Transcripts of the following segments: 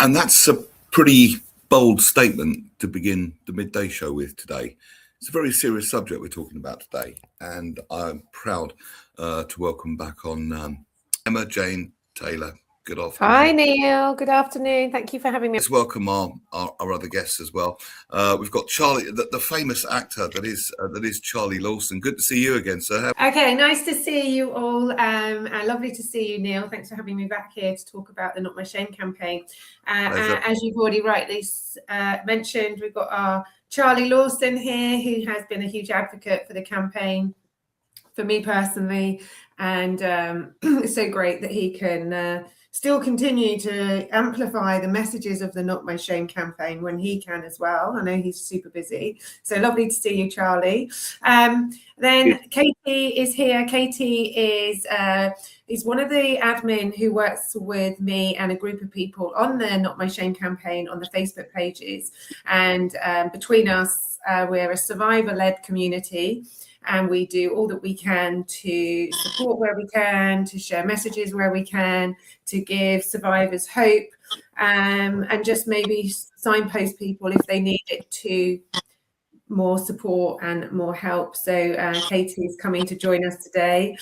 And that's a pretty bold statement to begin the midday show with today. It's a very serious subject we're talking about today, and I'm proud to welcome back on Emma Jane Taylor. Good afternoon. Hi, Neil. Good afternoon. Thank you for having me. Let's welcome our other guests as well. We've got Charlie, the famous actor that is Charlie Lawson. Good to see you again, sir. Okay, nice to see you all. And lovely to see you, Neil. Thanks for having me back here to talk about the Not My Shame campaign. As you've already rightly mentioned, we've got our Charlie Lawson here, who has been a huge advocate for the campaign, for me personally, and it's so great that he can still continue to amplify the messages of the Not My Shame campaign when he can as well. I know he's super busy. So lovely to see you, Charlie. Then Katy is here. Katy is one of the admin who works with me and a group of people on the Not My Shame campaign on the Facebook pages. And between us, we're a survivor-led community. And we do all that we can to support where we can, to share messages where we can, to give survivors hope, and just maybe signpost people if they need it to more support and more help. So Katy is coming to join us today.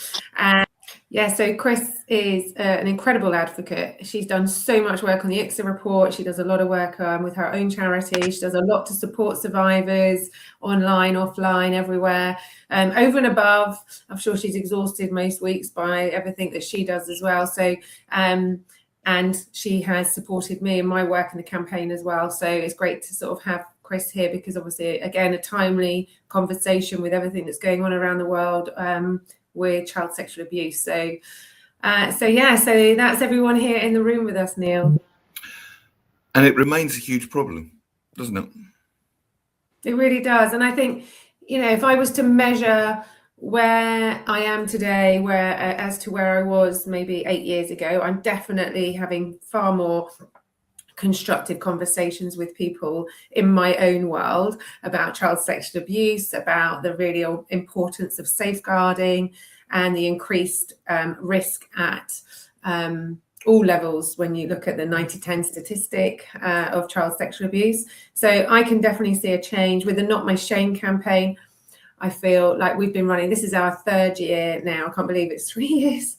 So Chris is an incredible advocate. She's done so much work on the ICSA report. She does a lot of work with her own charity. She does a lot to support survivors online, offline, everywhere. Over and above, I'm sure she's exhausted most weeks by everything that she does as well. So, and she has supported me in my work in the campaign as well. So it's great to sort of have Chris here because obviously, again, a timely conversation with everything that's going on around the world with child sexual abuse. So that's everyone here in the room with us, Neil. And it remains a huge problem, doesn't it? It really does. And I think, if I was to measure where I am today, as to where I was maybe 8 years ago, I'm definitely having far more constructive conversations with people in my own world about child sexual abuse, about the really importance of safeguarding and the increased risk at all levels when you look at the 90-10 statistic of child sexual abuse. So I can definitely see a change with the Not My Shame campaign. I feel like we've been running, this is our third year now. I can't believe it's 3 years.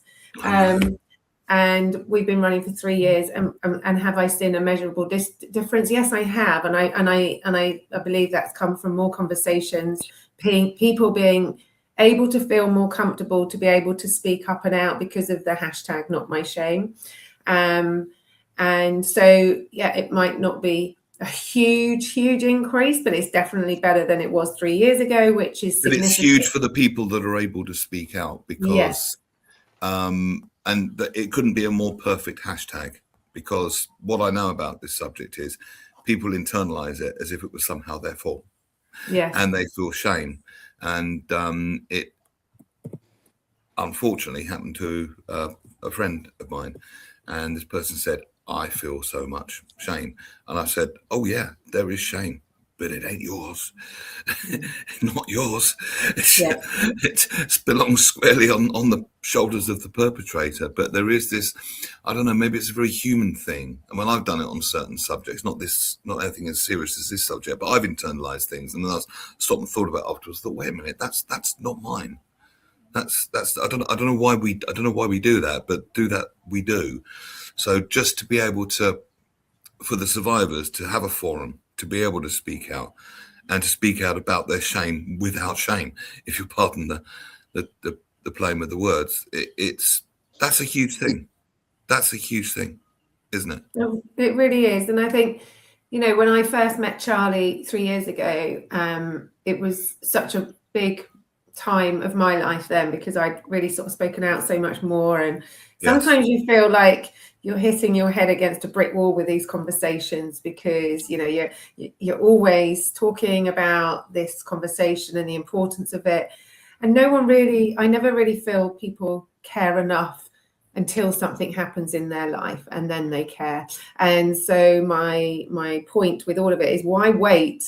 And we've been running for 3 years, and have I seen a measurable difference? Yes, I have, and I believe that's come from more conversations, people being able to feel more comfortable to be able to speak up and out because of the hashtag Not My Shame. And so it might not be a huge increase, but it's definitely better than it was 3 years ago, which is significant. But it's huge for the people that are able to speak out because. And that it couldn't be a more perfect hashtag, because what I know about this subject is people internalize it as if it was somehow their fault. Yes. And they feel shame. And it unfortunately happened to a friend of mine. And this person said, I feel so much shame. And I said, oh, yeah, there is shame. But it ain't yours, not yours. It belongs squarely on the shoulders of the perpetrator. But there is this, I don't know, maybe it's a very human thing. I mean, I've done it on certain subjects, not anything as serious as this subject, but I've internalized things. And then I stopped and thought about it afterwards. Thought, wait a minute, that's not mine. That's I don't know why we do that, but do that we do. So just to be able to, for the survivors to have a forum, to be able to speak out and to speak out about their shame without shame, if you pardon the playing with the words, that's a huge thing. That's a huge thing, isn't it? It really is. And I think, when I first met Charlie 3 years ago, it was such a big time of my life then, because I'd really sort of spoken out so much more. And sometimes you feel like you're hitting your head against a brick wall with these conversations, because you're always talking about this conversation and the importance of it, and I never really feel people care enough until something happens in their life, and then they care. And so my point with all of it is, why wait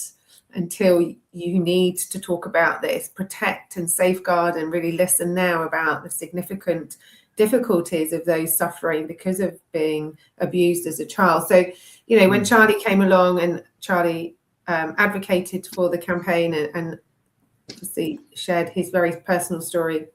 until you need to talk about this, protect and safeguard, and really listen now about the significant difficulties of those suffering because of being abused as a child. So, you know, when Charlie came along, and Charlie advocated for the campaign and obviously shared his very personal story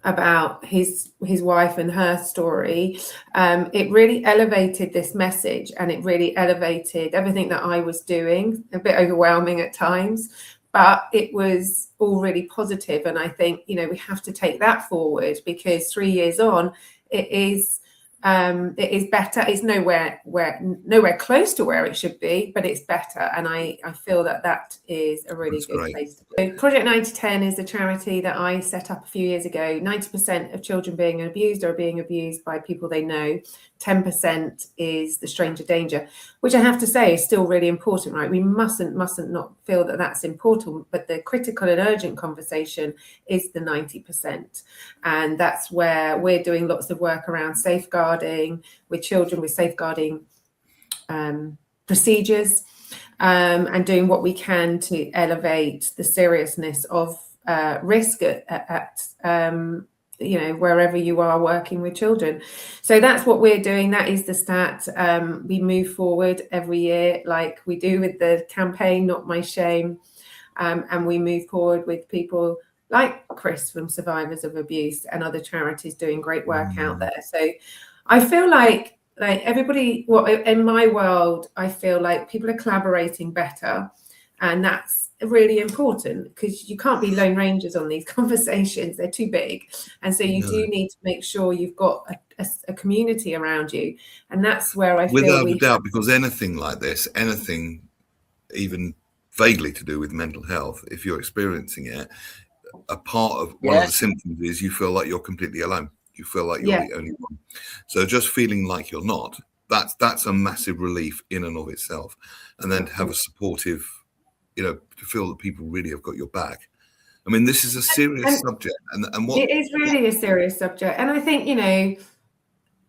about his wife and her story, it really elevated this message, and it really elevated everything that I was doing. A bit overwhelming at times, but it was all really positive. And I think, you know, we have to take that forward, because 3 years on, it is better. It's nowhere close to where it should be, but it's better. And I feel that is a really good place to be. So Project 9010 is a charity that I set up a few years ago. 90% of children being abused are being abused by people they know. 10% is the stranger danger, which I have to say is still really important, right? We mustn't not feel that that's important, but the critical and urgent conversation is the 90%. And that's where we're doing lots of work around safeguarding with children, with safeguarding procedures, and doing what we can to elevate the seriousness of risk at you know, wherever you are working with children. So that's what we're doing. That is the stat. We move forward every year, like we do with the campaign NotMyShame, and we move forward with people like Chris from Survivors of Abuse and other charities doing great work out there. So I feel like everybody, well, in my world, I feel like people are collaborating better, and that's really important, because you can't be lone rangers on these conversations. They're too big. And so you do need to make sure you've got a community around you. And that's where I feel without a doubt, because anything like this, anything even vaguely to do with mental health, if you're experiencing it, a part of one of the symptoms is you feel like you're completely alone. You feel like you're the only one. So just feeling like you're not, that's a massive relief in and of itself. And then to have a supportive, you know, to feel that people really have got your back. I mean, this is a serious subject, and what it is really a serious subject. And I think, you know,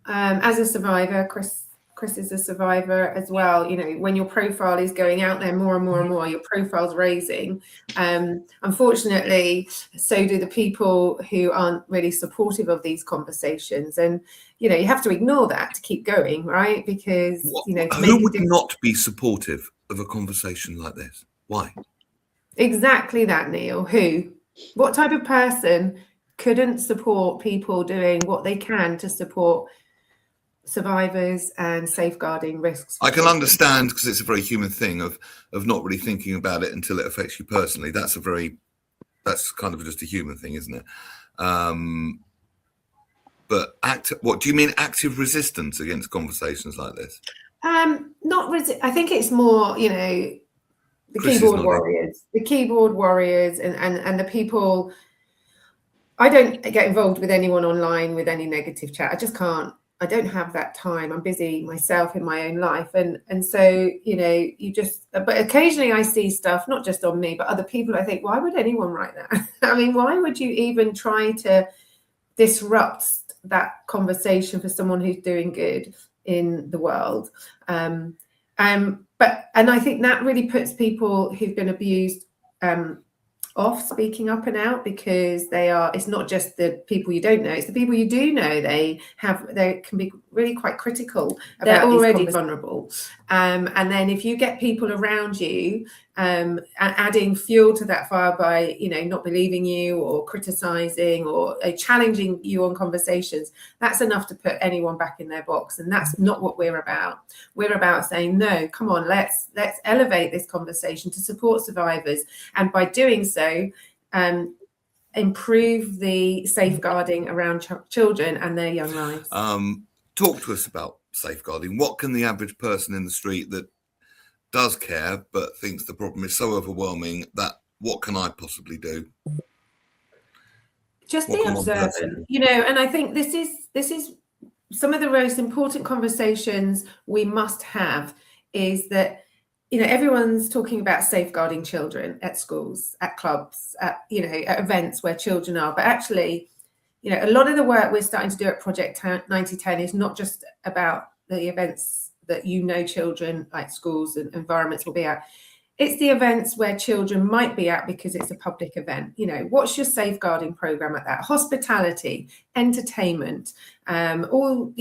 as a survivor, Chris is a survivor as well. You know, when your profile is going out there more and more and more, your profile's raising. Unfortunately, so do the people who aren't really supportive of these conversations. And, you know, you have to ignore that to keep going, right? Because, you know, who would not be supportive of a conversation like this? Why? Exactly that, Neil. Who? What type of person couldn't support people doing what they can to support survivors and safeguarding risks? I can understand, because it's a very human thing of not really thinking about it until it affects you personally. That's kind of just a human thing, isn't it? But what do you mean, active resistance against conversations like this? I think it's more, you know, the keyboard warriors and the people. I don't get involved with anyone online with any negative chat. I just can't. I don't have that time. I'm busy myself in my own life. And so, you know, but occasionally I see stuff, not just on me, but other people. I think, why would anyone write that? I mean, why would you even try to disrupt that conversation for someone who's doing good in the world? And I think that really puts people who've been abused off speaking up and out, because it's not just the people you don't know, it's the people you do know. They can be really quite critical about they're already vulnerable. And then if you get people around you adding fuel to that fire by, you know, not believing you or criticizing or challenging you on conversations, that's enough to put anyone back in their box. And that's not what we're about. We're about saying, no, come on, let's elevate this conversation to support survivors, and by doing so, improve the safeguarding around children and their young lives. Talk to us about safeguarding. What can the average person in the street that does care but thinks the problem is so overwhelming that what can I possibly do? Just be observant, you know. And I think this is some of the most important conversations we must have, is that, you know, everyone's talking about safeguarding children at schools, at clubs, at, you know, at events where children are. But actually, you know, a lot of the work we're starting to do at Project 9010 is not just about the events that, you know, children, like schools and environments will be at. It's the events where children might be at because it's a public event. What's your safeguarding program at that? Hospitality, entertainment, all,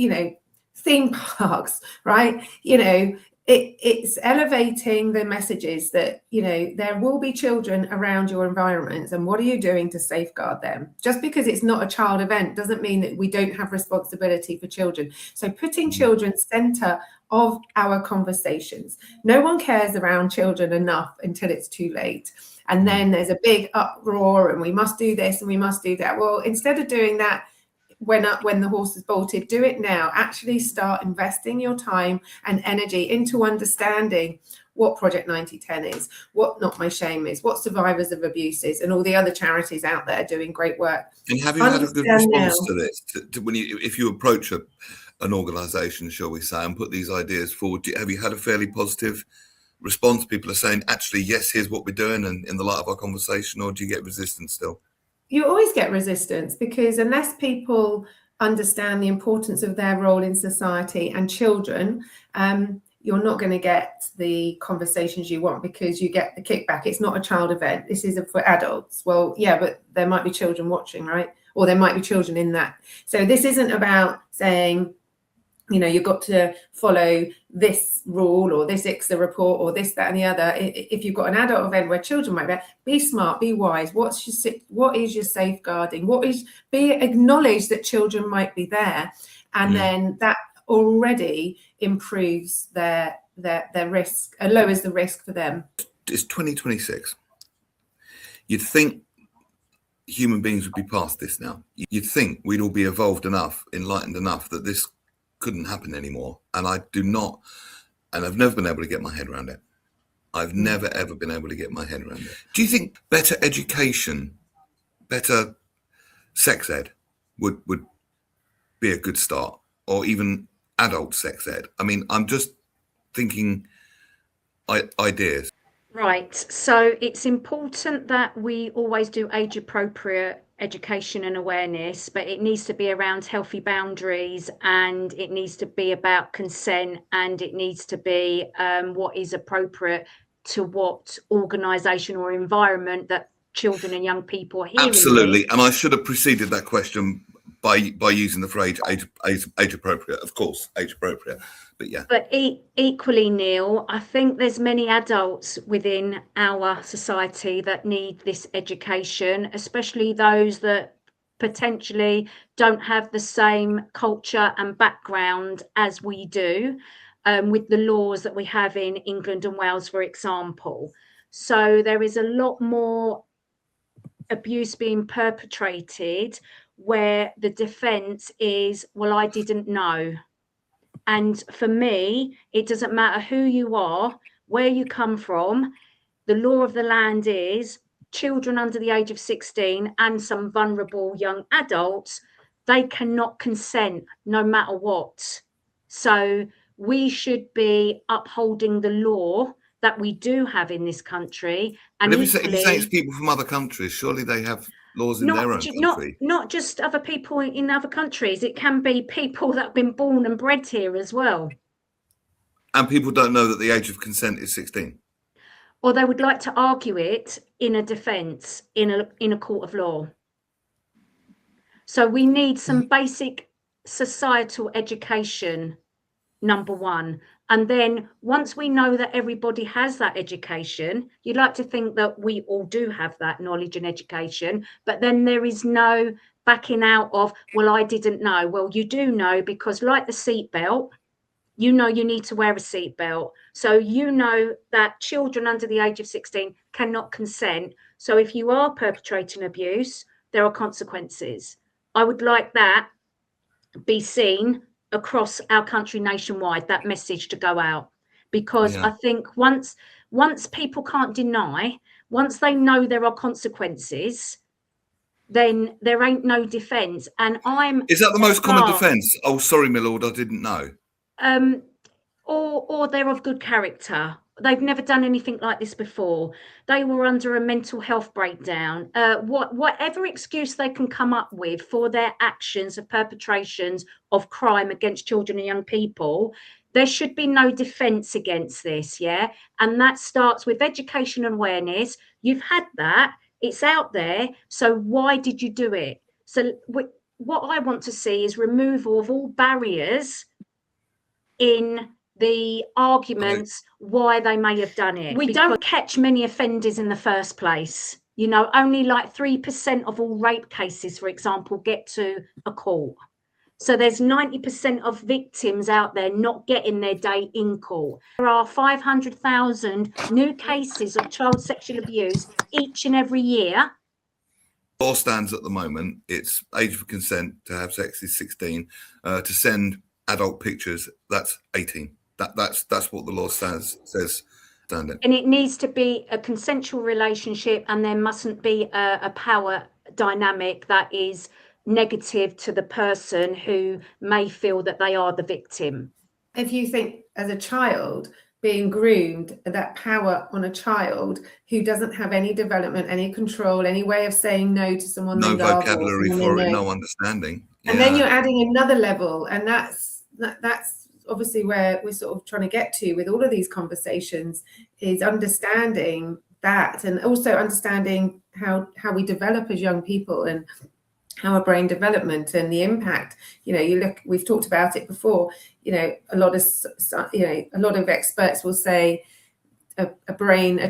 theme parks, right? It's elevating the messages that, there will be children around your environments, and what are you doing to safeguard them? Just because it's not a child event doesn't mean that we don't have responsibility for children. So putting children center of our conversations. No one cares around children enough until it's too late. And then there's a big uproar and we must do this and we must do that. Well, instead of doing that when the horse is bolted, do it now. Actually start investing your time and energy into understanding what Project 9010 is, what NotMyShame is, what Survivors of Abuse is, and all the other charities out there doing great work. And have you had a good response to this? If you approach an organisation, shall we say, and put these ideas forward, have you had a fairly positive response? People are saying, actually, yes, here's what we're doing, and in the light of our conversation, or do you get resistance still? You always get resistance, because unless people understand the importance of their role in society and children, you're not going to get the conversations you want, because you get the kickback. It's not a child event. This is for adults. Well, yeah, but there might be children watching, right? Or there might be children in that. So this isn't about saying, you've got to follow this rule or this ICSA report or this, that, and the other. If you've got an adult event where children might be smart, be wise. What is your safeguarding? Acknowledge that children might be there, and then that already improves their risk and lowers the risk for them. It's 2026. You'd think human beings would be past this now. You'd think we'd all be evolved enough, enlightened enough that this couldn't happen anymore. And I do not, and I've never been able to get my head around it. I've never, ever been able to get my head around it. Do you think better education, better sex ed would be a good start, or even adult sex ed? I mean, I'm just thinking ideas. Right. So it's important that we always do age appropriate education and awareness, but it needs to be around healthy boundaries, and it needs to be about consent, and it needs to be what is appropriate to what organisation or environment that children and young people are hearing. Absolutely. And I should have preceded that question by using the phrase age appropriate. Of course, age appropriate. But yeah. But equally, Neil, I think there's many adults within our society that need this education, especially those that potentially don't have the same culture and background as we do, with the laws that we have in England and Wales, for example. So there is a lot more abuse being perpetrated where the defence is, well, I didn't know. And for me, it doesn't matter who you are, where you come from. The law of the land is children under the age of 16 and some vulnerable young adults, they cannot consent no matter what. So we should be upholding the law that we do have in this country. And if you say it's people from other countries, surely they have laws in their own country. Not just other people in other countries. It can be people that have been born and bred here as well. And people don't know that the age of consent is 16. Or they would like to argue it in a defence in a court of law. So we need some basic societal education, number one. And then once we know that everybody has that education, you'd like to think that we all do have that knowledge and education, but then there is no backing out of, well, I didn't know. Well, you do know, because like the seatbelt, you know you need to wear a seatbelt. So you know that children under the age of 16 cannot consent. So if you are perpetrating abuse, there are consequences. I would like that be seen across our country nationwide, that message to go out, because I think once people can't deny, once they know there are consequences, then there ain't no defence. And is that the most common defence? Oh, sorry, my lord, I didn't know. Or they're of good character, they've never done anything like this before. They were under a mental health breakdown. Whatever excuse they can come up with for their actions of perpetrations of crime against children and young people, there should be no defense against this, yeah? And that starts with education and awareness. You've had that, it's out there, so why did you do it? So what I want to see is removal of all barriers in the arguments why they may have done it. We don't catch many offenders in the first place. You know, only like 3% of all rape cases, for example, get to a court. So there's 90% of victims out there not getting their day in court. There are 500,000 new cases of child sexual abuse each and every year. Law stands at the moment, it's age of consent to have sex is 16, to send adult pictures, that's 18. That's what the law says. And it needs to be a consensual relationship, and there mustn't be a power dynamic that is negative to the person who may feel that they are the victim. If you think as a child being groomed, that power on a child who doesn't have any development, any control, any way of saying no to someone, no vocabulary for it, no understanding, and then you're adding another level, and that's obviously where we're sort of trying to get to with all of these conversations, is understanding that, and also understanding how we develop as young people and our brain development and the impact. You know, we've talked about it before. You know, a lot of experts will say a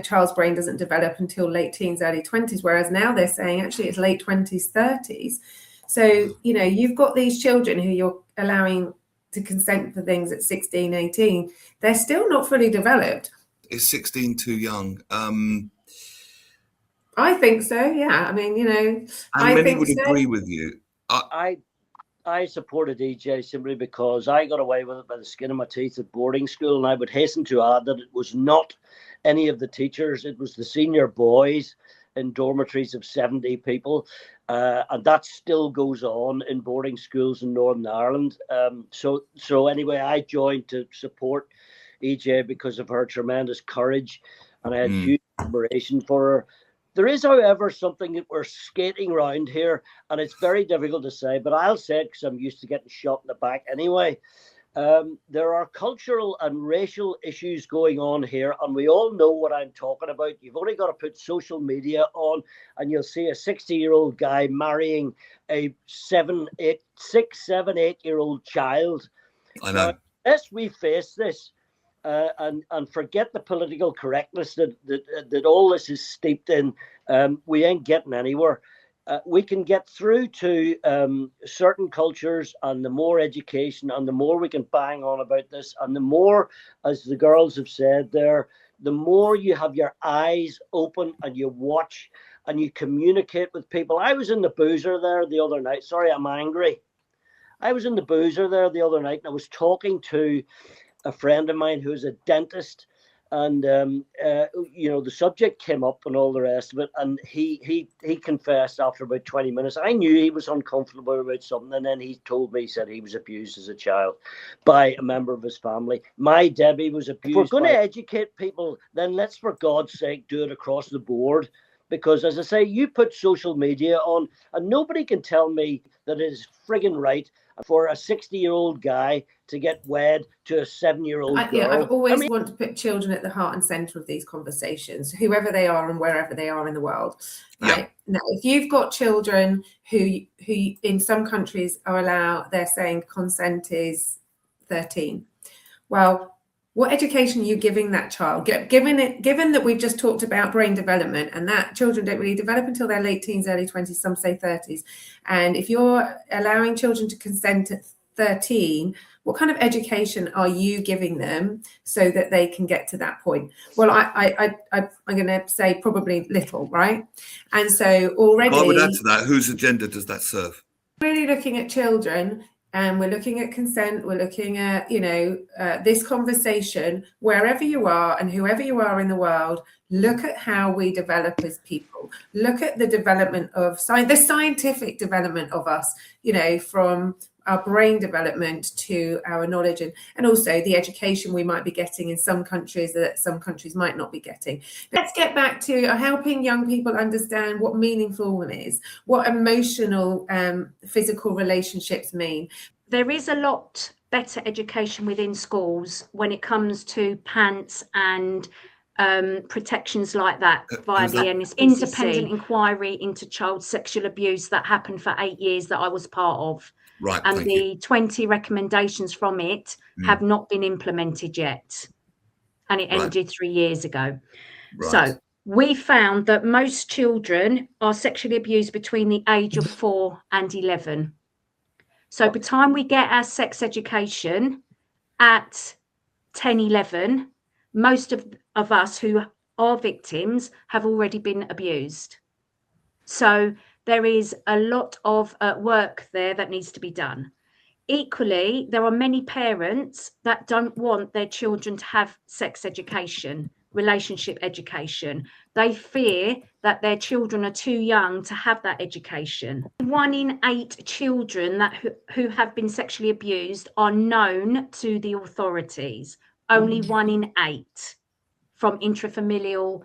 child's brain doesn't develop until late teens, early 20s, whereas now they're saying actually it's late 20s, 30s. So, you know, you've got these children who you're allowing to consent for things at 16, 18, they're still not fully developed. Is 16 too young? I think so, yeah. I mean, you know, and many would agree with you. I supported EJ simply because I got away with it by the skin of my teeth at boarding school, and I would hasten to add that it was not any of the teachers, it was the senior boys in dormitories of 70 people. And that still goes on in boarding schools in Northern Ireland. So anyway, I joined to support EJ because of her tremendous courage, and I had huge admiration for her. There is, however, something that we're skating around here, and it's very difficult to say, but I'll say it because I'm used to getting shot in the back anyway. There are cultural and racial issues going on here, and we all know what I'm talking about. You've only got to put social media on, and you'll see a 60-year-old guy marrying a 6, 7, 8-year-old child. I know. Unless we face this and forget the political correctness that all this is steeped in, we ain't getting anywhere. We can get through to certain cultures, and the more education and the more we can bang on about this, and the more, as the girls have said there, the more you have your eyes open and you watch and you communicate with people. I was in the boozer there the other night. Sorry, I'm angry. I was in the boozer there the other night, and I was talking to a friend of mine who's a dentist. And, you know, the subject came up and all the rest of it. And he confessed after about 20 minutes. I knew he was uncomfortable about something. And then he told me, he said he was abused as a child by a member of his family. My Debbie was abused. If we're going to educate people, then let's, for God's sake, do it across the board. Because, as I say, you put social media on, and nobody can tell me that it is friggin' right for a 60-year-old guy to get wed to a 7-year-old girl. Yeah, I've always want to put children at the heart and centre of these conversations, whoever they are and wherever they are in the world. Right? Yeah. Now, if you've got children who in some countries they're saying consent is 13. Well, what education are you giving that child? Given that we've just talked about brain development, and that children don't really develop until their late teens, early 20s, some say 30s. And if you're allowing children to consent at 13, what kind of education are you giving them so that they can get to that point? Well, I'm going to say probably little, right? And so already... I would add to that, whose agenda does that serve? Really looking at children, and we're looking at consent, we're looking at, you know, this conversation, wherever you are and whoever you are in the world, look at how we develop as people. Look at the development of the scientific development of us, you know, from our brain development to our knowledge, and also the education we might be getting in some countries that some countries might not be getting. Let's get back to helping young people understand what meaningful is, what emotional, physical relationships mean. There is a lot better education within schools when it comes to pants and protections like that via the independent inquiry into child sexual abuse that happened for 8 years that I was part of. Right. And the 20 recommendations from it have not been implemented yet. And it ended 3 years ago. Right. So we found that most children are sexually abused between the age of 4 and 11. So by the time we get our sex education at 10, 11, most of us who are victims have already been abused. So there is a lot of work there that needs to be done. Equally, there are many parents that don't want their children to have sex education, relationship education. They fear that their children are too young to have that education. 1 in 8 children who have been sexually abused are known to the authorities. Only 1 in 8 from intrafamilial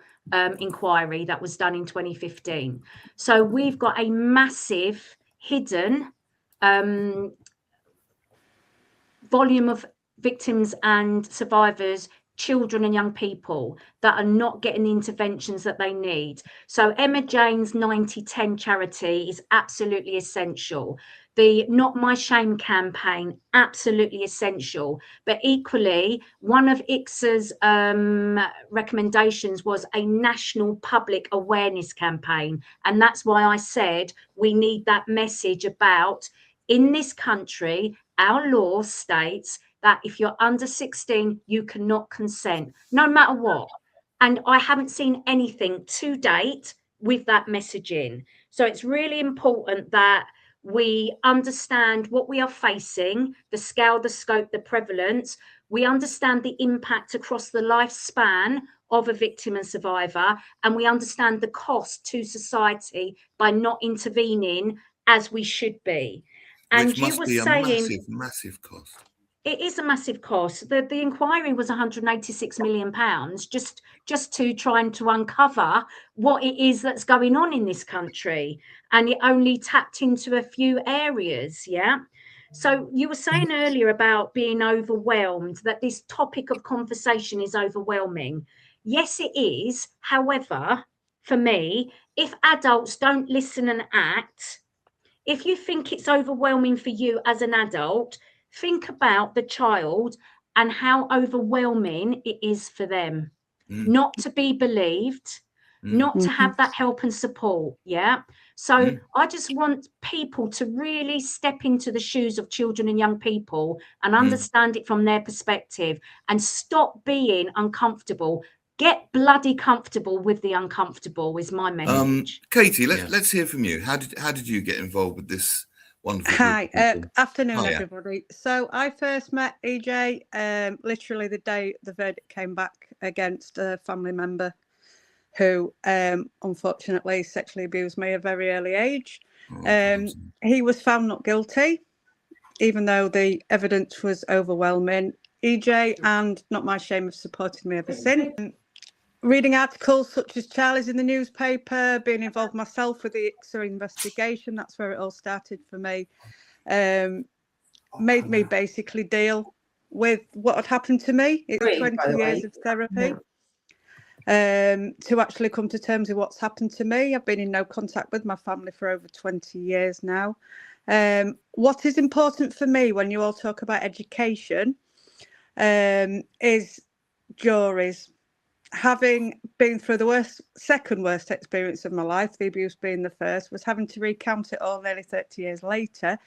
inquiry that was done in 2015. So we've got a massive hidden volume of victims and survivors, children and young people that are not getting the interventions that they need. So Emma Jane's 90-10 charity is absolutely essential. The NotMyShame campaign, absolutely essential. But equally, one of ICSA's recommendations was a national public awareness campaign. And that's why I said we need that message about, in this country, our law states that if you're under 16, you cannot consent, no matter what. And I haven't seen anything to date with that messaging. So it's really important that we understand what we are facing, the scale, the scope, the prevalence. We understand the impact across the lifespan of a victim and survivor, and we understand the cost to society by not intervening as we should be. And which must be a massive, massive cost. It is a massive cost. The inquiry was £186 million just to try and to uncover what it is that's going on in this country. And it only tapped into a few areas. Yeah. So you were saying earlier about being overwhelmed, that this topic of conversation is overwhelming. Yes, it is. However, for me, if adults don't listen and act, if you think it's overwhelming for you as an adult, think about the child and how overwhelming it is for them not to be believed, not to have that help and support. Yeah. So I just want people to really step into the shoes of children and young people and understand it from their perspective and stop being uncomfortable. Get bloody comfortable with the uncomfortable is my message. Katy, let's hear from you. How did you get involved with this wonderful Hi, afternoon, everybody. So I first met EJ literally the day the verdict came back against a family member who unfortunately sexually abused me at a very early age. He was found not guilty, even though the evidence was overwhelming. EJ and NotMyShame have supported me ever since. Reading articles such as Charlie's in the newspaper, being involved myself with the ICSA investigation, that's where it all started for me, made me basically deal with what had happened to me. It's 20 years of therapy to actually come to terms with what's happened to me. I've been in no contact with my family for over 20 years now. What is important for me when you all talk about education is juries. Having been through the second worst experience of my life, the abuse being the first, was having to recount it all nearly 30 years later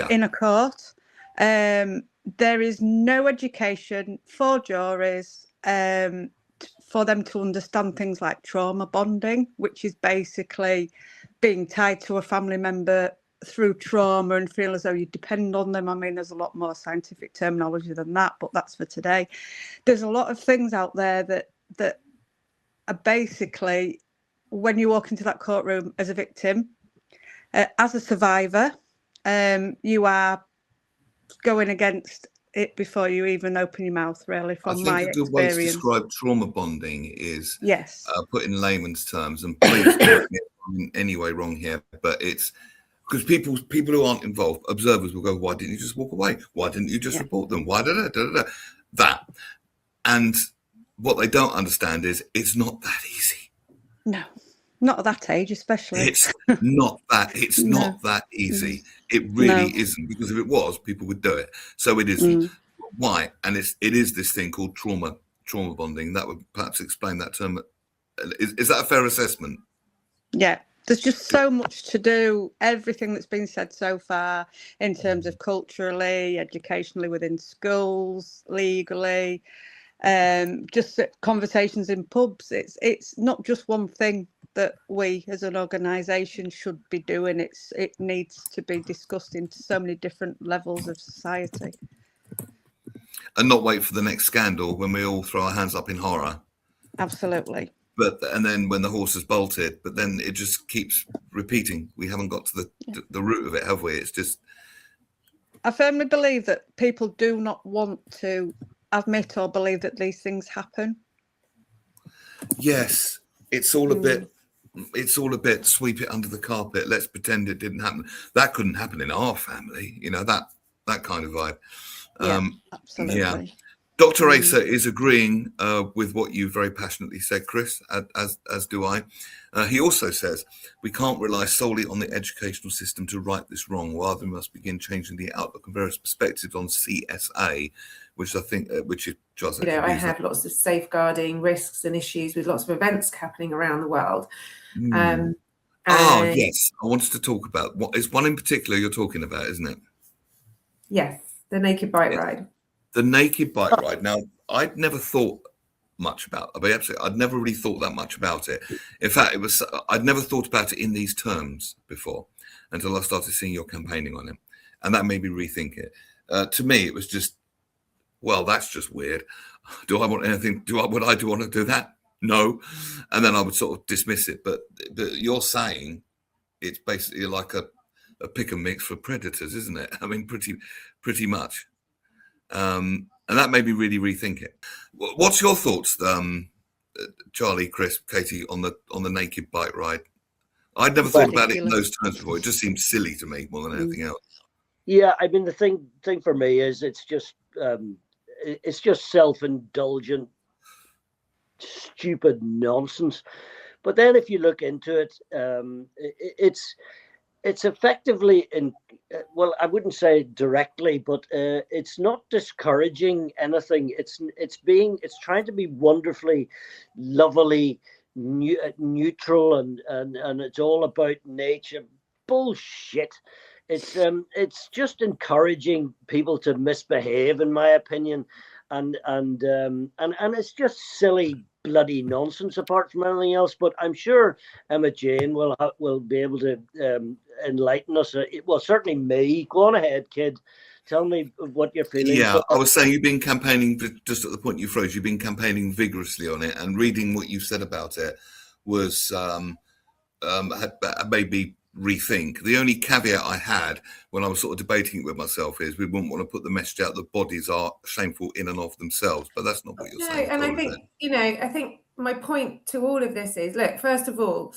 in a court. There is no education for juries for them to understand things like trauma bonding, which is basically being tied to a family member through trauma and feel as though you depend on them. I mean, there's a lot more scientific terminology than that, but that's for today. There's a lot of things out there that are basically, when you walk into that courtroom as a victim, as a survivor, you are going against it before you even open your mouth, really, from my experience. A good way to describe trauma bonding is yes, put in layman's terms, and please correct me if I'm in any way wrong here, but it's because people who aren't involved, observers will go, why didn't you just walk away? Why didn't you just report them? Why that? And what they don't understand is it's not that easy. No, not at that age, especially. It's not that easy. It really isn't, because if it was, people would do it. So it isn't. Why? And it is this thing called trauma bonding. That would perhaps explain that term. Is that a fair assessment? Yeah. There's just so much to do, everything that's been said so far in terms of culturally, educationally within schools, legally, just conversations in pubs. It's not just one thing that we as an organisation should be doing. It needs to be discussed into so many different levels of society. And not wait for the next scandal when we all throw our hands up in horror. Absolutely. And then when the horse has bolted, but then it just keeps repeating. We haven't got to the root of it, have we? It's just. I firmly believe that people do not want to admit or believe that these things happen. Yes, it's all a bit. It's all a bit sweep it under the carpet. Let's pretend it didn't happen. That couldn't happen in our family. You know, that kind of vibe. Absolutely. Yeah. Dr. Asa is agreeing with what you very passionately said, Chris, as do I. He also says we can't rely solely on the educational system to right this wrong. Rather, we must begin changing the outlook and various perspectives on CSA, which I think, which is just. You know, I have lots of safeguarding risks and issues with lots of events happening around the world. Yes, I wanted to talk about it's one in particular you're talking about, isn't it? Yes, the naked bike ride. The naked bike ride. Now, I'd never thought much about it. I'd never really thought that much about it. In fact, I'd never thought about it in these terms before until I started seeing your campaigning on it. And that made me rethink it. To me, it was just, well, that's just weird. Do I want anything? Would I want to do that? No. And then I would sort of dismiss it. But you're saying it's basically like a pick and mix for predators, isn't it? I mean, pretty much. And that made me really rethink it. What's your thoughts, Charlie, Chris, Katy, on the naked bike ride? I'd never thought about it in those terms before. It just seems silly to me more than anything else. Yeah, I mean, the thing for me is it's just self-indulgent, stupid nonsense. But then if you look into it, it's effectively well, I wouldn't say directly, but it's not discouraging anything. It's trying to be wonderfully, lovely, neutral, and it's all about nature. Bullshit. It's just encouraging people to misbehave, in my opinion, and it's just silly bloody nonsense apart from anything else. But I'm sure Emma Jane will be able to enlighten us. Well, certainly me. Go on ahead, kid. Tell me what you're feeling. Yeah, I was saying you've been campaigning, just at the point you froze, you've been campaigning vigorously on it, and reading what you said about it was made me rethink. The only caveat I had when I was sort of debating it with myself is we wouldn't want to put the message out that bodies are shameful in and of themselves, but that's not what you're saying. And I think, I think my point to all of this is, look, first of all,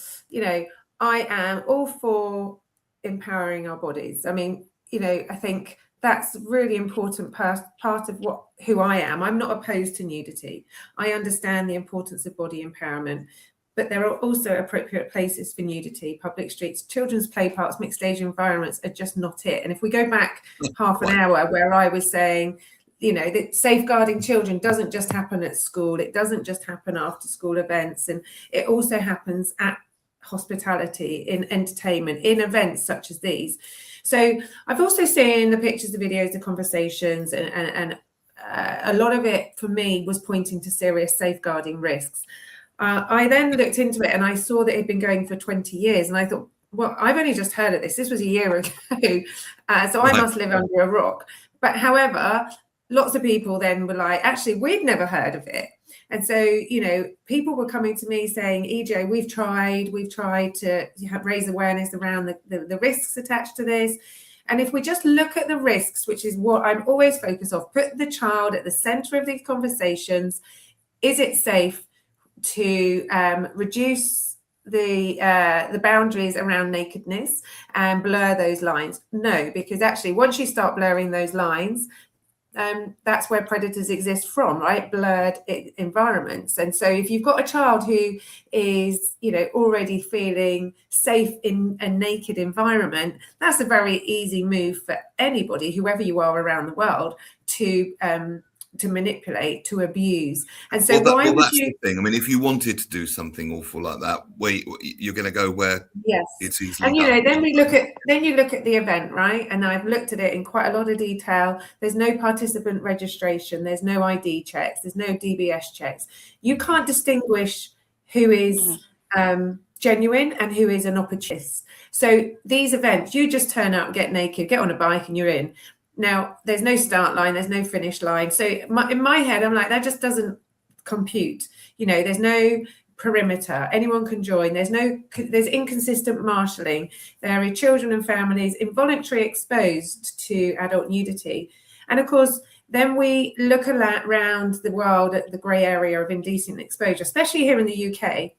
I am all for empowering our bodies. I mean, I think that's really important part of who I am. I'm not opposed to nudity. I understand the importance of body empowerment. But there are also appropriate places for nudity, public streets, children's play parks, mixed age environments are just not it. And if we go back half an hour where I was saying, that safeguarding children doesn't just happen at school, it doesn't just happen after school events, and it also happens at hospitality, in entertainment, in events such as these. So I've also seen the pictures, the videos, the conversations, and a lot of it for me was pointing to serious safeguarding risks. I then looked into it and I saw that it had been going for 20 years. And I thought, well, I've only just heard of this. This was a year ago. So I must live under a rock. But however, lots of people then were like, actually, we've never heard of it. And so, people were coming to me saying, EJ, we've tried to raise awareness around the risks attached to this. And if we just look at the risks, which is what I'm always focused on, put the child at the center of these conversations. Is it safe to reduce the boundaries around nakedness and blur those lines? No, because actually once you start blurring those lines, that's where predators exist from, right? Blurred environments. And so if you've got a child who is, already feeling safe in a naked environment, that's a very easy move for anybody, whoever you are around the world, to manipulate, to abuse. And so that's the thing. I mean, if you wanted to do something awful like that, you're going to go where it's easily and done. then you look at the event, right? And I've looked at it in quite a lot of detail. There's no participant registration, there's no ID checks, there's no DBS checks. You can't distinguish who is genuine and who is an opportunist. So these events, you just turn up, get naked, get on a bike, and you're in. Now, there's no start line, there's no finish line. So in my head, I'm like, that just doesn't compute. There's no perimeter. Anyone can join. There's inconsistent marshalling. There are children and families involuntarily exposed to adult nudity. And of course, then we look around the world at the grey area of indecent exposure, especially here in the UK.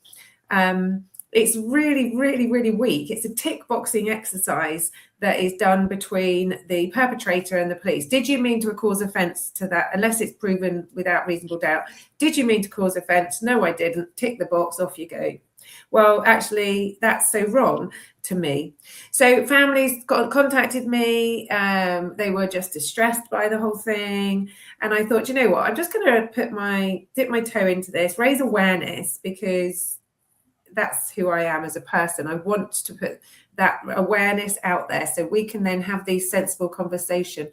It's really, really, really weak. It's a tick boxing exercise that is done between the perpetrator and the police. Did you mean to cause offence to that? Unless it's proven without reasonable doubt. Did you mean to cause offence? No, I didn't. Tick the box, off you go. Well, actually, that's so wrong to me. So families contacted me. They were just distressed by the whole thing. And I thought, you know what? I'm just going to dip my toe into this, raise awareness, because that's who I am as a person. I want to put that awareness out there so we can then have these sensible conversation.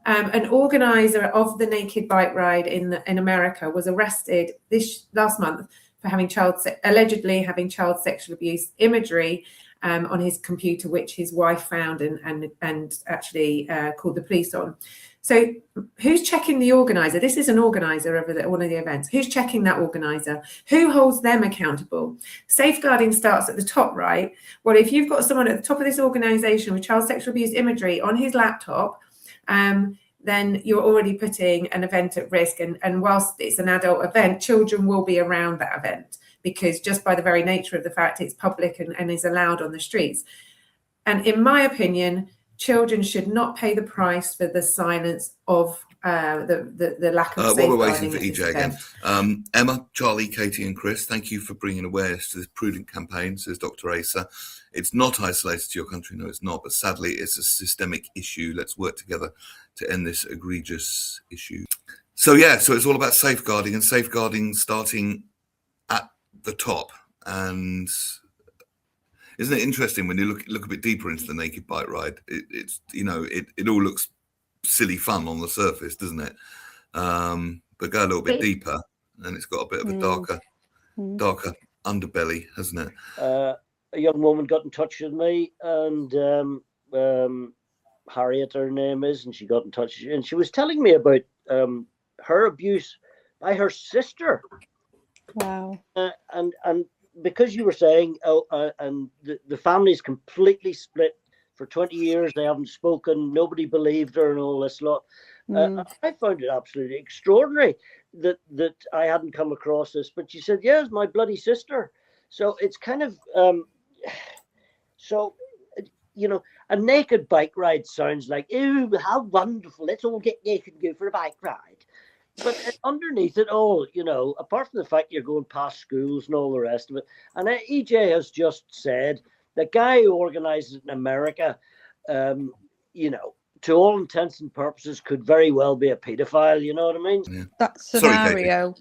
An organizer of the naked bike ride in America was arrested last month for allegedly having child sexual abuse imagery on his computer, which his wife found and actually called the police on. So who's checking the organizer? This is an organizer of one of the events. Who's checking that organizer? Who holds them accountable? Safeguarding starts at the top, right? Well, if you've got someone at the top of this organization with child sexual abuse imagery on his laptop, then you're already putting an event at risk. And whilst it's an adult event, children will be around that event, because just by the very nature of the fact it's public and is allowed on the streets. And in my opinion, children should not pay the price for the silence of the lack of safeguarding. While we're waiting for EJ again, Emma, Charlie, Katy and Chris, thank you for bringing awareness to this prudent campaign, says Dr. Asa. It's not isolated to your country, no it's not, but sadly it's a systemic issue. Let's work together to end this egregious issue. So it's all about safeguarding, and safeguarding starting at the top. And isn't it interesting when you look a bit deeper into the naked bike ride? It all looks silly fun on the surface, doesn't it? But go a little bit deeper, and it's got a bit of a darker underbelly, hasn't it? A young woman got in touch with me, and Harriet, her name is, and she got in touch, and she was telling me about her abuse by her sister. Wow. And because you were saying, and the family's completely split for 20 years, they haven't spoken, nobody believed her and all this lot. I found it absolutely extraordinary that I hadn't come across this, but she said, yeah, it's my bloody sister. So it's kind of, a naked bike ride sounds like, oh, how wonderful, let's all get naked and go for a bike ride. But underneath it all, apart from the fact you're going past schools and all the rest of it, and EJ has just said, the guy who organized it in America, to all intents and purposes, could very well be a paedophile, you know what I mean? Yeah. That scenario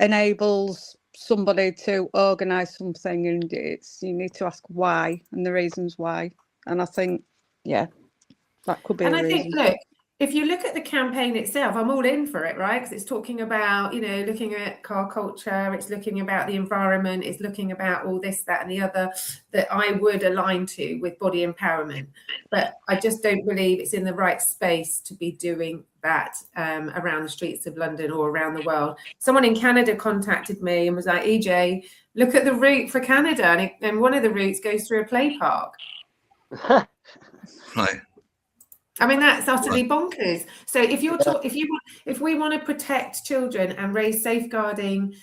enables somebody to organize something, and you need to ask why and the reasons why. And I think, that could be a reason. And I think, look, if you look at the campaign itself, I'm all in for it, right? Because it's talking about, looking at car culture, it's looking about the environment, it's looking about all this, that, and the other that I would align to with body empowerment. But I just don't believe it's in the right space to be doing that around the streets of London or around the world. Someone in Canada contacted me and was like, EJ, look at the route for Canada. And one of the routes goes through a play park. Right. I mean, that's utterly bonkers. So if you're if we want to protect children and raise safeguarding,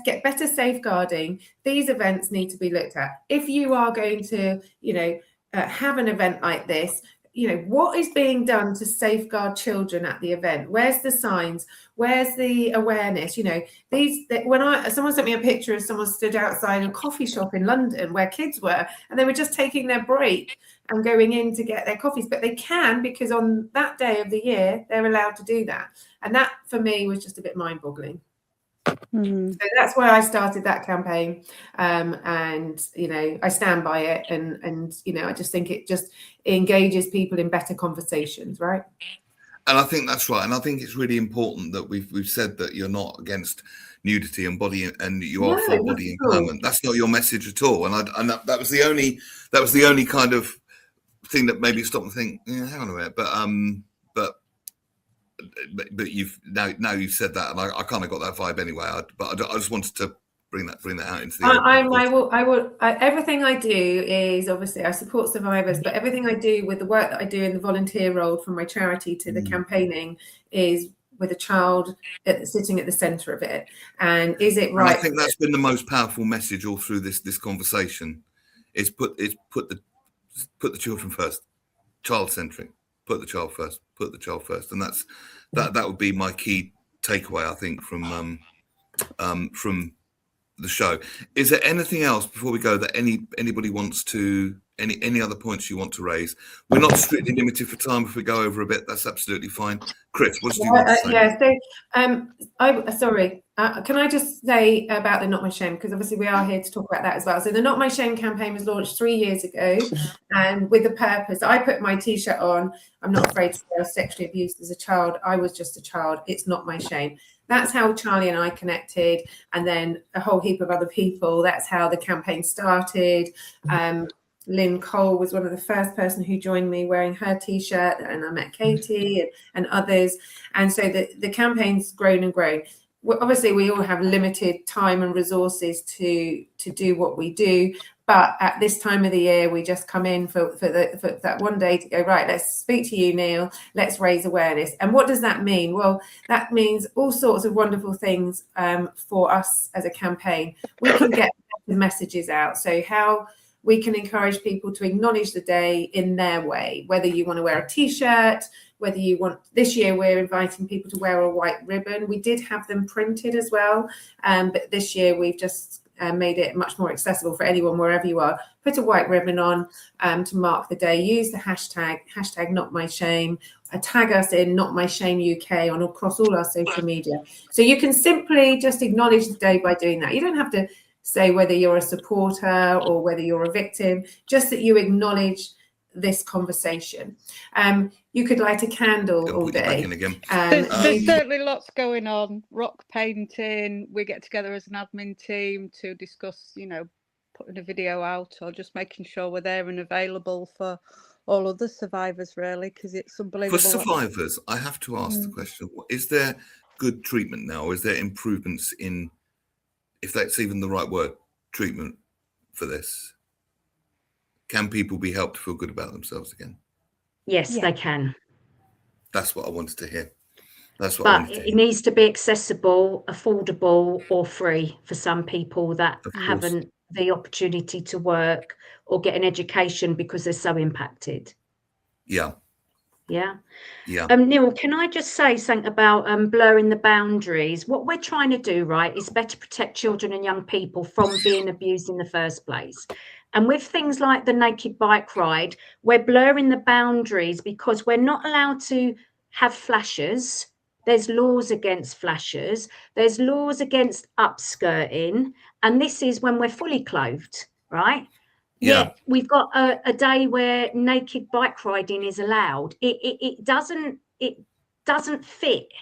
get better safeguarding, these events need to be looked at. If you are going to, have an event like this, what is being done to safeguard children at the event? Where's the signs? Where's the awareness? Someone sent me a picture of someone stood outside a coffee shop in London where kids were, and they were just taking their break and going in to get their coffees, but they can, because on that day of the year they're allowed to do that. And that for me was just a bit mind-boggling. So that's why I started that campaign, and I stand by it, and I just think it just engages people in better conversations, right? And I think that's right, and I think it's really important that we've said that you're not against nudity and body, and you are for body empowerment. That's not your message at all, and that was the only kind of thing that maybe stopped and think, hang on a minute, but you've now you've said that, and I kind of got that vibe anyway. But I just wanted to bring that out into the open. Everything I do is, obviously I support survivors, but everything I do with the work that I do in the volunteer role, from my charity to the campaigning, is with a child sitting at the centre of it. And is it right? And I think that's been the most powerful message all through this conversation. Is put the children first, child-centric. Put the child first. Put the child first, and that would be my key takeaway, I think, from the show. Is there anything else before we go that anybody wants to? Any other points you want to raise? We're not strictly limited for time. If we go over a bit, that's absolutely fine. Chris, what do you want to say? Can I just say about the Not My Shame, because obviously we are here to talk about that as well. So the Not My Shame campaign was launched 3 years ago, and with the purpose, I put my T-shirt on, I'm not afraid to say I was sexually abused as a child. I was just a child. It's not my shame. That's how Charlie and I connected, and then a whole heap of other people. That's how the campaign started. Lynn Cole was one of the first person who joined me wearing her T-shirt, and I met Katy and others. And so the campaign's grown and grown. Obviously, we all have limited time and resources to do what we do. But at this time of the year, we just come in for that one day to go, right, let's speak to you, Neil. Let's raise awareness. And what does that mean? Well, that means all sorts of wonderful things for us as a campaign. We can get messages out. So how we can encourage people to acknowledge the day in their way, whether you want to wear a T-shirt, whether you want, this year we're inviting people to wear a white ribbon. We did have them printed as well, but this year we've just made it much more accessible for anyone, wherever you are. Put a white ribbon on to mark the day. Use the hashtag NotMyShame. Tag us in NotMyShame UK across all our social media. So you can simply just acknowledge the day by doing that. You don't have to say whether you're a supporter or whether you're a victim, just that you acknowledge this conversation. You could light a candle all day. There's certainly lots going on. Rock painting. We get together as an admin team to discuss, putting a video out or just making sure we're there and available for all other survivors, really, because it's unbelievable. For survivors, I have to ask the question: is there good treatment now? Is there improvements in, if that's even the right word, treatment for this? Can people be helped to feel good about themselves again? Yes, they can. That's what I wanted to hear. But it needs to be accessible, affordable, or free for some people that haven't the opportunity to work or get an education because they're so impacted. Yeah. Neil, can I just say something about blurring the boundaries? What we're trying to do, right, is better protect children and young people from being abused in the first place. And with things like the naked bike ride, we're blurring the boundaries because we're not allowed to have flashers. There's laws against flashers. There's laws against upskirting. And this is when we're fully clothed, right? Yeah, we've got a day where naked bike riding is allowed. It doesn't fit.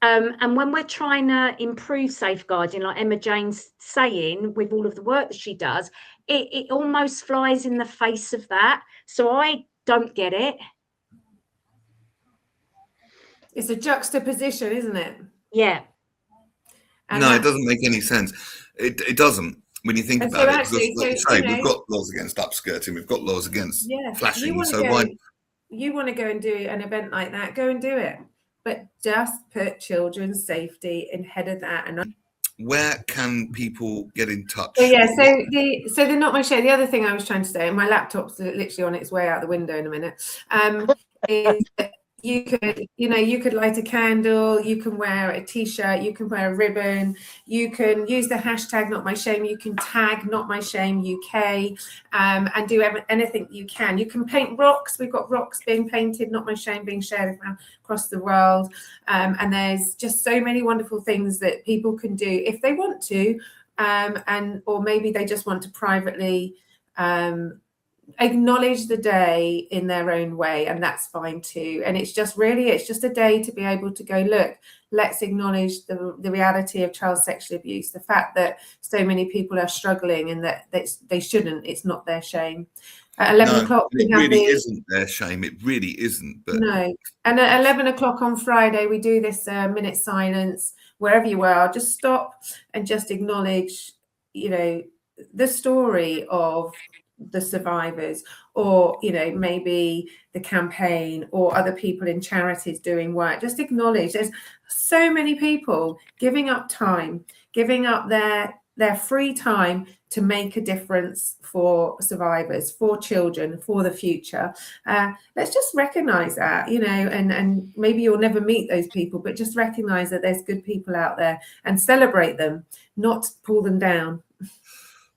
And when we're trying to improve safeguarding, like Emma Jane's saying, with all of the work that she does, it almost flies in the face of that. So I don't get it. It's a juxtaposition, isn't it? Yeah. And it doesn't make any sense. It doesn't. When you think about it, because, like you say, we've got laws against upskirting, we've got laws against flashing. So you want to go and do an event like that, go and do it. But just put children's safety ahead of that. And where can people get in touch? so the Not My Shame. The other thing I was trying to say, and my laptop's literally on its way out the window in a minute, is that you could light a candle, you can wear a t-shirt, you can wear a ribbon, you can use the hashtag Not My Shame, you can tag Not My Shame UK, and do anything you can. You can paint rocks. We've got rocks being painted, Not My Shame being shared across the world, and there's just so many wonderful things that people can do if they want to, or maybe they just want to privately acknowledge the day in their own way, and that's fine too. And it's just a day to be able to go, look, let's acknowledge the reality of child sexual abuse, the fact that so many people are struggling, and that they shouldn't, it's not their shame. At 11 o'clock, it really isn't their shame. It really isn't. But no. And at 11 o'clock on Friday, we do this minute silence. Wherever you are, just stop and just acknowledge, the story of the survivors, or maybe the campaign, or other people in charities doing work. Just acknowledge there's so many people giving up time, giving up their free time to make a difference for survivors, for children, for the future. Let's just recognize that, and maybe you'll never meet those people, but just recognize that there's good people out there and celebrate them, not pull them down.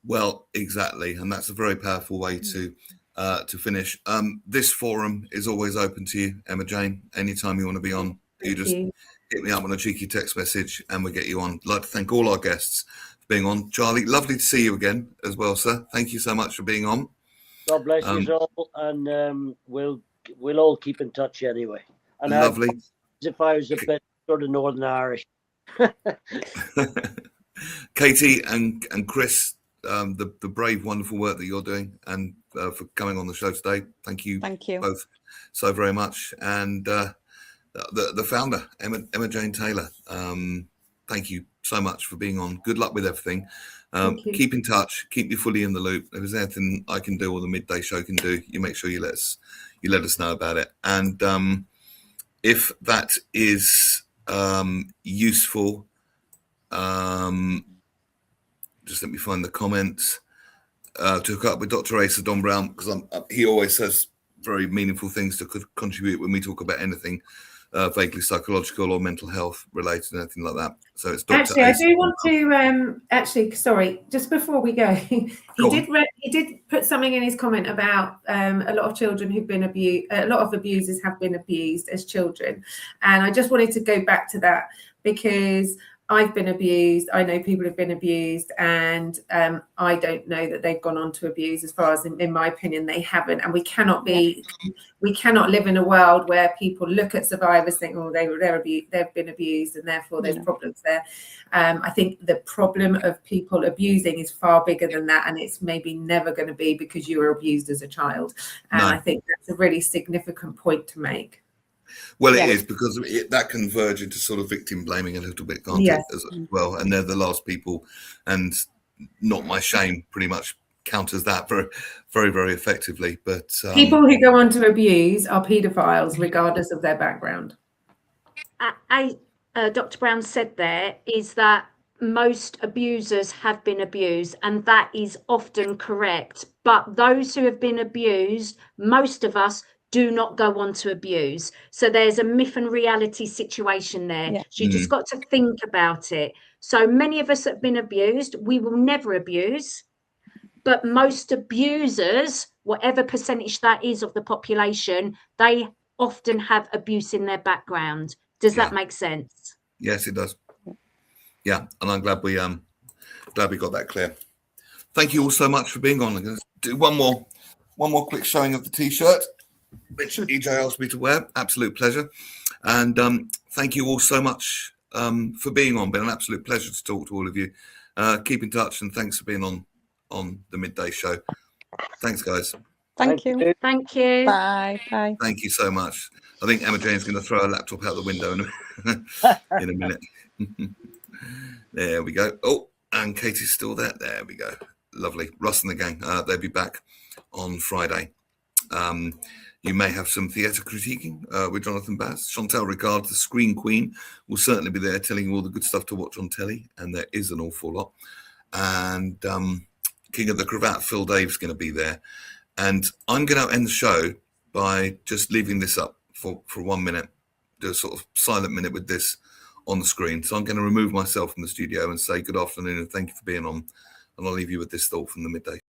Well, exactly, and that's a very powerful way to finish. This forum is always open to you, Emma Jane. Anytime you want to be on, you just hit me up on a cheeky text message, and we'll get you on. I'd like to thank all our guests for being on. Charlie, lovely to see you again as well, sir. Thank you so much for being on. God bless you all, and we'll all keep in touch anyway. And lovely. If I was a bit sort of Northern Irish. Katy and Chris, the brave, wonderful work that you're doing, and for coming on the show today. Thank you both so very much. And the founder, Emma Jane Taylor, thank you so much for being on. Good luck with everything. Keep in touch, keep you fully in the loop. If there's anything I can do or the midday show can do, you make sure you let us know about it. And if that is useful, just let me find the comments to hook up with Dr. Asa Don Brown, because he always says very meaningful things to contribute when we talk about anything vaguely psychological or mental health related, anything like that. So it's Dr. Actually, Asa. I do want to sorry, just before we go, he did put something in his comment about a lot of children who've been abused, a lot of abusers have been abused as children, and I just wanted to go back to that, because I've been abused. I know people have been abused, and I don't know that they've gone on to abuse. As far as, in my opinion, they haven't. And we cannot live in a world where people look at survivors, think, oh, they've been abused, and therefore there's problems there. I think the problem of people abusing is far bigger than that, and it's maybe never going to be because you were abused as a child. And I think that's a really significant point to make. Well, it is, because that can verge into sort of victim blaming a little bit, can't it, as well? And they're the last people, and Not My Shame pretty much counters that very, very, very effectively. But people who go on to abuse are paedophiles, regardless of their background. Dr. Brown said there is that most abusers have been abused, and that is often correct. But those who have been abused, most of us do not go on to abuse. So there's a myth and reality situation there. Yeah. So you just got to think about it. So many of us that have been abused, we will never abuse, but most abusers, whatever percentage that is of the population, they often have abuse in their background. Does that make sense? Yes, it does. Yeah, and I'm glad we got that clear. Thank you all so much for being on. I'm going to do one more quick showing of the t-shirt, which EJ asked me to wear. Absolute pleasure. And thank you all so much for being on. Been an absolute pleasure to talk to all of you. Keep in touch, and thanks for being on the midday show. Thanks, guys. Thank you. Thank you. Bye. Bye. Thank you so much. I think Emma Jane's going to throw her laptop out the window in a minute. There we go. Oh, and Katie's still there. There we go. Lovely. Russ and the gang, they'll be back on Friday. You may have some theatre critiquing with Jonathan Bass. Chantal Ricard, the Screen Queen, will certainly be there telling you all the good stuff to watch on telly, and there is an awful lot. And King of the Cravat, Phil Dave's going to be there. And I'm going to end the show by just leaving this up for 1 minute, do a sort of silent minute with this on the screen. So I'm going to remove myself from the studio and say good afternoon and thank you for being on. And I'll leave you with this thought from the midday.